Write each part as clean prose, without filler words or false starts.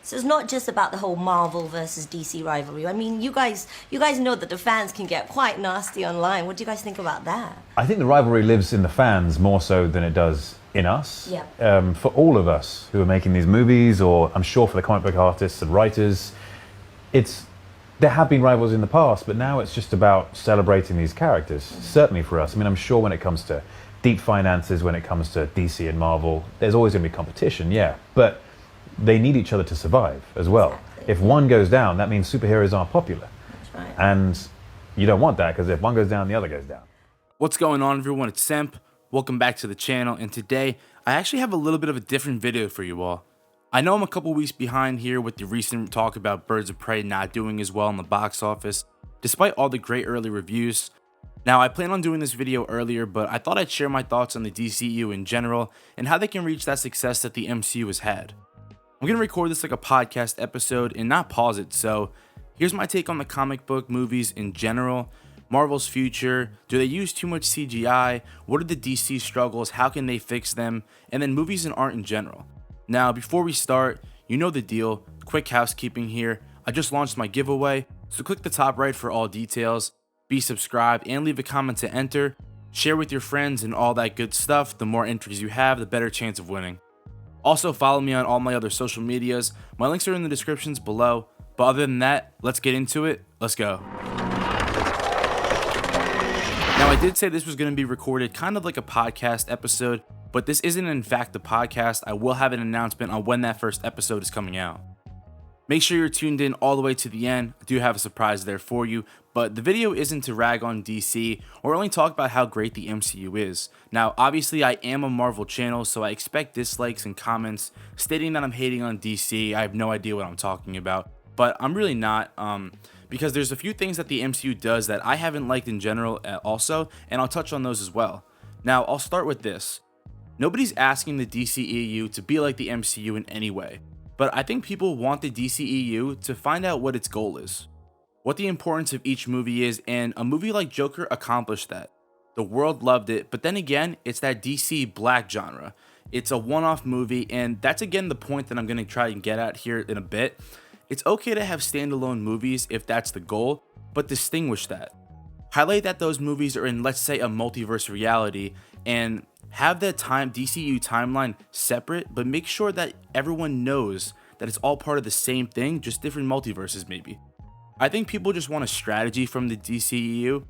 So it's not just about the whole Marvel versus DC rivalry. I mean, you guys know that the fans can get quite nasty online. What do you guys think about that? I think the rivalry lives in the fans more so than it does in us. Yeah. For all of us who are making these movies, or I'm sure for the comic book artists and writers, there have been rivals in the past, but now it's just about celebrating these characters. Certainly for us. I mean, I'm sure when it comes to deep finances, when it comes to DC and Marvel, there's always going to be competition, yeah. But they need each other to survive as well. Exactly. If one goes down, that means superheroes aren't popular. That's right. And you don't want that, because if one goes down, the other goes down. What's going on, everyone? It's Semp. Welcome back to the channel, and today I actually have a little bit of a different video for you all. I know I'm a couple weeks behind here with the recent talk about Birds of Prey not doing as well in the box office, despite all the great early reviews. Now, I plan on doing this video earlier, but I thought I'd share my thoughts on the DCEU in general and how they can reach that success that the MCU has had. I'm going to record this like a podcast episode and not pause it, so here's my take on the comic book movies in general, Marvel's future, do they use too much CGI, what are the DC struggles, how can they fix them, and then movies and art in general. Now, before we start, you know the deal, quick housekeeping here. I just launched my giveaway, so click the top right for all details. Be subscribed and leave a comment to enter. Share with your friends and all that good stuff. The more entries you have, the better chance of winning. Also, follow me on all my other social medias. My links are in the descriptions below. But other than that, let's get into it. Let's go. Now, I did say this was going to be recorded kind of like a podcast episode, but this isn't in fact the podcast. I will have an announcement on when that first episode is coming out. Make sure you're tuned in all the way to the end. I do have a surprise there for you, but the video isn't to rag on DC or only talk about how great the MCU is. Now, obviously I am a Marvel channel, so I expect dislikes and comments stating that I'm hating on DC. I have no idea what I'm talking about, but I'm really not, because there's a few things that the MCU does that I haven't liked in general also, and I'll touch on those as well. Now, I'll start with this. Nobody's asking the DCEU to be like the MCU in any way, but I think people want the DCEU to find out what its goal is, what the importance of each movie is, and a movie like Joker accomplished that. The world loved it, but then again, it's that DC black genre. It's a one-off movie, and that's again the point that I'm going to try and get at here in a bit. It's okay to have standalone movies if that's the goal, but distinguish that. Highlight that those movies are in, let's say, a multiverse reality, and have that DCU timeline separate, but make sure that everyone knows that it's all part of the same thing, just different multiverses maybe. I think people just want a strategy from the DCEU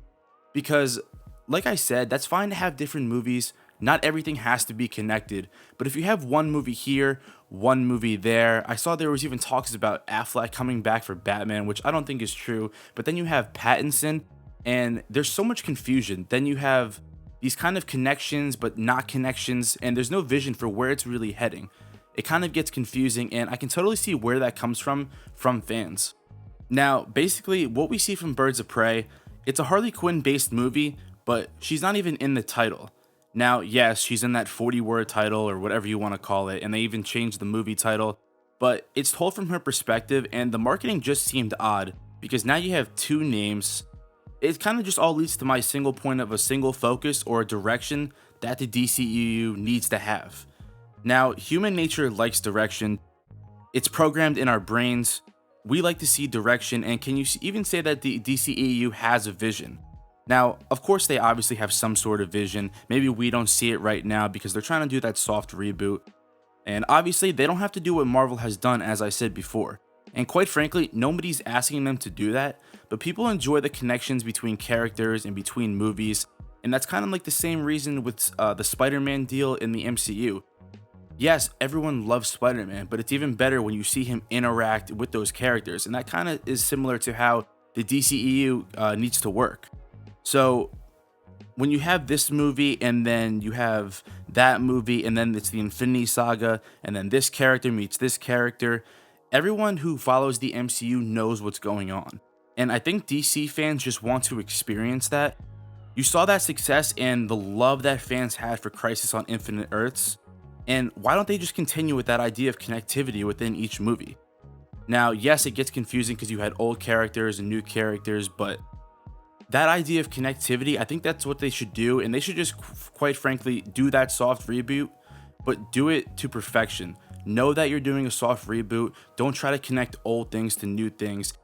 because, like I said, that's fine to have different movies. Not everything has to be connected, but if you have one movie here, one movie there, I saw there was even talks about Affleck coming back for Batman, which I don't think is true, but then you have Pattinson, and there's so much confusion. Then you have these kind of connections, but not connections, and there's no vision for where it's really heading. It kind of gets confusing, and I can totally see where that comes from fans. Now, basically, what we see from Birds of Prey, it's a Harley Quinn-based movie, but she's not even in the title. Now, yes, she's in that 40-word title, or whatever you want to call it, and they even changed the movie title, but it's told from her perspective, and the marketing just seemed odd, because now you have two names. It kind of just all leads to my single point of a single focus or a direction that the DCEU needs to have. Now, human nature likes direction. It's programmed in our brains. We like to see direction, and can you even say that the DCEU has a vision? Now, of course, they obviously have some sort of vision. Maybe we don't see it right now because they're trying to do that soft reboot. And obviously, they don't have to do what Marvel has done, as I said before. And quite frankly, nobody's asking them to do that, but people enjoy the connections between characters and between movies, and that's kind of like the same reason with the Spider-Man deal in the MCU. Yes, everyone loves Spider-Man, but it's even better when you see him interact with those characters, and that kind of is similar to how the DCEU needs to work. So when you have this movie, and then you have that movie, and then it's the Infinity Saga, and then this character meets this character, everyone who follows the MCU knows what's going on. And I think DC fans just want to experience that. You saw that success and the love that fans had for Crisis on Infinite Earths. And why don't they just continue with that idea of connectivity within each movie? Now, yes, it gets confusing because you had old characters and new characters, but that idea of connectivity, I think that's what they should do. And they should just, quite frankly, do that soft reboot, but do it to perfection. know that you're doing a soft reboot. Don't try to connect old things to new things.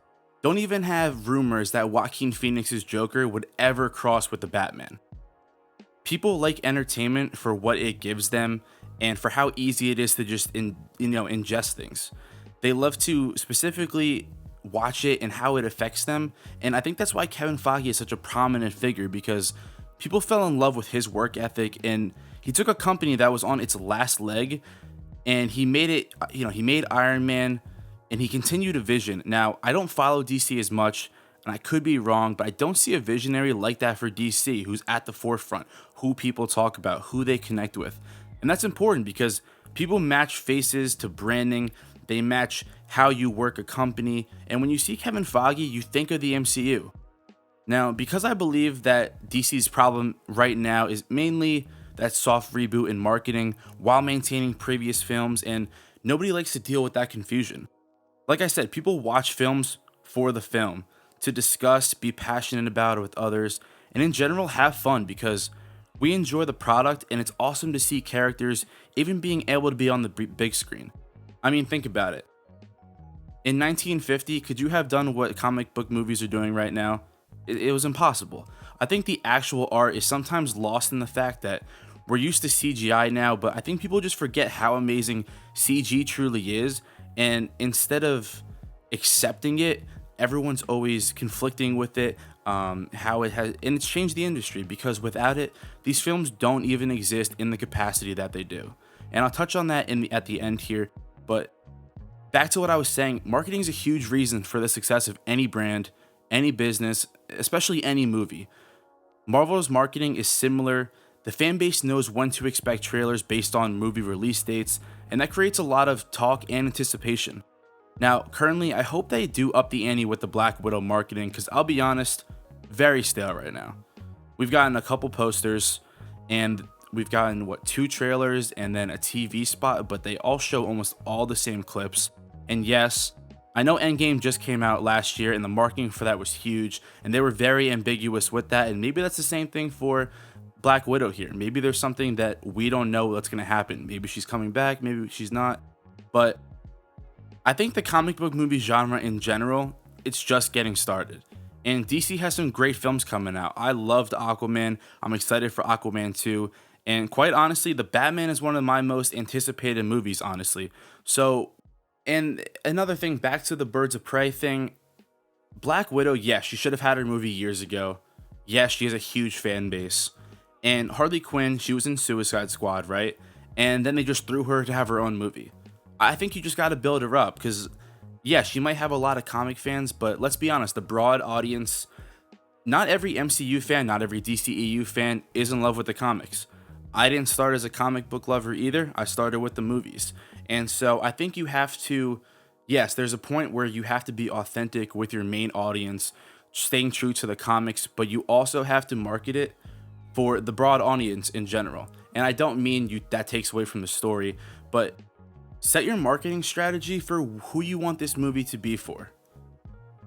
Don't even have rumors that Joaquin Phoenix's Joker would ever cross with the Batman. People like entertainment for what it gives them and for how easy it is to just ingest things. They love to specifically watch it and how it affects them, and I think that's why Kevin Feige is such a prominent figure, because people fell in love with his work ethic, and he took a company that was on its last leg and he made it, he made Iron Man, and he continued a vision. Now, I don't follow DC as much, and I could be wrong, but I don't see a visionary like that for DC who's at the forefront, who people talk about, who they connect with. And that's important because people match faces to branding, they match how you work a company, and when you see Kevin Feige, you think of the MCU. Now, because I believe that DC's problem right now is mainly that soft reboot in marketing while maintaining previous films, and nobody likes to deal with that confusion. Like I said, people watch films for the film, to discuss, be passionate about it with others, and in general have fun because we enjoy the product, and it's awesome to see characters even being able to be on the big screen. I mean, think about it. In 1950, could you have done what comic book movies are doing right now? It was impossible. I think the actual art is sometimes lost in the fact that we're used to CGI now, but I think people just forget how amazing CG truly is, and instead of accepting it, everyone's always conflicting with it, how it has, and it's changed the industry because without it, these films don't even exist in the capacity that they do. And I'll touch on that at the end here, but back to what I was saying, marketing is a huge reason for the success of any brand, any business, especially any movie. Marvel's marketing is similar. The fan base knows when to expect trailers based on movie release dates, and that creates a lot of talk and anticipation. Now, currently, I hope they do up the ante with the Black Widow marketing, because I'll be honest, very stale right now. We've gotten a couple posters, and we've gotten, 2 trailers and then a TV spot, but they all show almost all the same clips. And yes, I know Endgame just came out last year, and the marketing for that was huge, and they were very ambiguous with that, and maybe that's the same thing for Black Widow here. Maybe there's something that we don't know what's going to happen. Maybe she's coming back, maybe she's not, but I think the comic book movie genre in general, it's just getting started. And DC has some great films coming out. I loved Aquaman. I'm excited for Aquaman 2. And quite honestly, the Batman is one of my most anticipated movies, honestly. So, and another thing, back to the Birds of Prey thing. Black Widow, yes, she should have had her movie years ago. Yes, she has a huge fan base. And Harley Quinn, she was in Suicide Squad, right? And then they just threw her to have her own movie. I think you just got to build her up because, yeah, she might have a lot of comic fans, but let's be honest, the broad audience, not every MCU fan, not every DCEU fan is in love with the comics. I didn't start as a comic book lover either. I started with the movies. And so I think you have to, yes, there's a point where you have to be authentic with your main audience, staying true to the comics, but you also have to market it for the broad audience in general. And I don't mean that takes away from the story, but set your marketing strategy for who you want this movie to be for.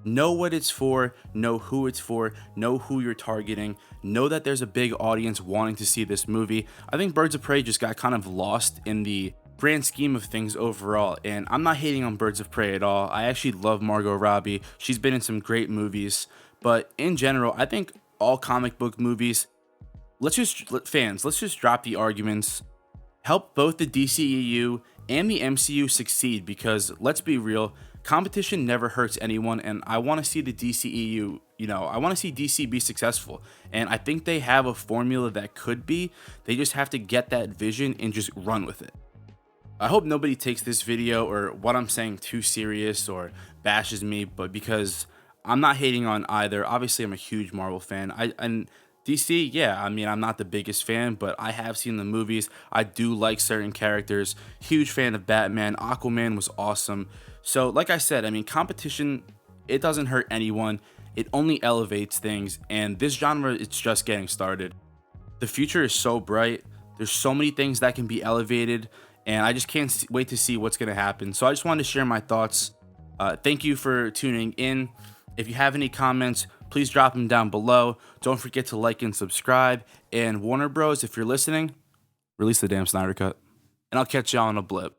Know what it's for, know who it's for, know who you're targeting, know that there's a big audience wanting to see this movie. I think Birds of Prey just got kind of lost in the grand scheme of things overall, and I'm not hating on Birds of Prey at all. I actually love Margot Robbie. She's been in some great movies, but in general, I think all comic book movies, let's just drop the arguments, help both the DCEU and the MCU succeed, because let's be real, competition never hurts anyone, and I want to see the DCEU, I want to see DC be successful, and I think they have a formula that could be. They just have to get that vision and just run with it. I hope nobody takes this video or what I'm saying too serious or bashes me, but because I'm not hating on either. Obviously, I'm a huge Marvel fan. And DC, yeah, I mean, I'm not the biggest fan, but I have seen the movies. I do like certain characters. Huge fan of Batman. Aquaman was awesome. So, like I said, I mean, competition, it doesn't hurt anyone. It only elevates things, and this genre, it's just getting started. The future is so bright. There's so many things that can be elevated, and I just can't wait to see what's going to happen. So I just wanted to share my thoughts. Thank you for tuning in. If you have any comments, please drop them down below. Don't forget to like and subscribe. And Warner Bros., if you're listening, release the damn Snyder Cut. And I'll catch y'all on a blip.